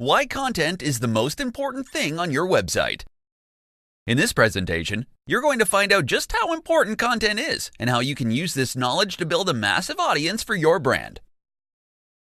Why content is the most important thing on your website. In this presentation, you're going to find out just how important content is and how you can use this knowledge to build a massive audience for your brand.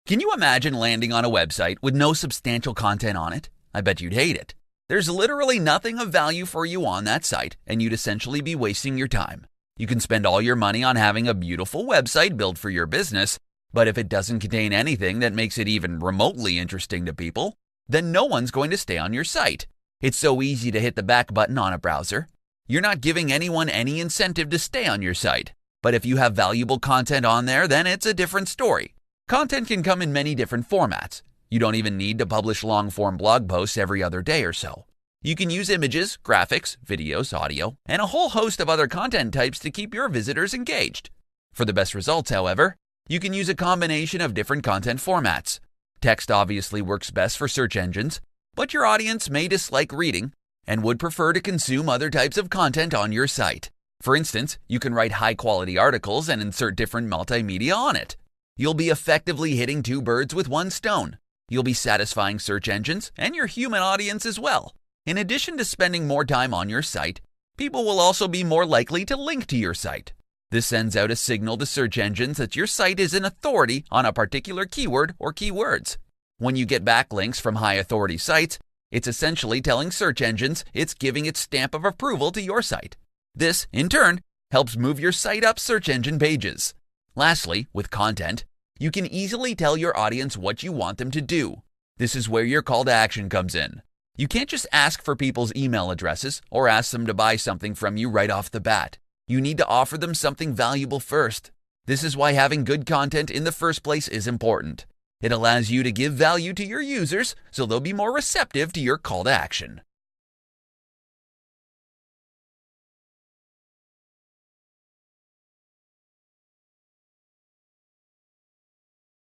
Can you imagine landing on a website with no substantial content on it? I bet you'd hate it. There's literally nothing of value for you on that site, and you'd essentially be wasting your time. You can spend all your money on having a beautiful website built for your business, but if it doesn't contain anything that makes it even remotely interesting to people, then no one's going to stay on your site. It's so easy to hit the back button on a browser. You're not giving anyone any incentive to stay on your site. But if you have valuable content on there, then it's a different story. Content can come in many different formats. You don't even need to publish long-form blog posts every other day or so. You can use images, graphics, videos, audio, and a whole host of other content types to keep your visitors engaged. For the best results, however, you can use a combination of different content formats. Text obviously works best for search engines, but your audience may dislike reading and would prefer to consume other types of content on your site. For instance, you can write high-quality articles and insert different multimedia on it. You'll be effectively hitting two birds with one stone. You'll be satisfying search engines and your human audience as well. In addition to spending more time on your site, people will also be more likely to link to your site. This sends out a signal to search engines that your site is an authority on a particular keyword or keywords. When you get backlinks from high-authority sites, it's essentially telling search engines it's giving its stamp of approval to your site. This, in turn, helps move your site up search engine pages. Lastly, with content, you can easily tell your audience what you want them to do. This is where your call to action comes in. You can't just ask for people's email addresses or ask them to buy something from you right off the bat. You need to offer them something valuable first. This is why having good content in the first place is important. It allows you to give value to your users, so they'll be more receptive to your call to action.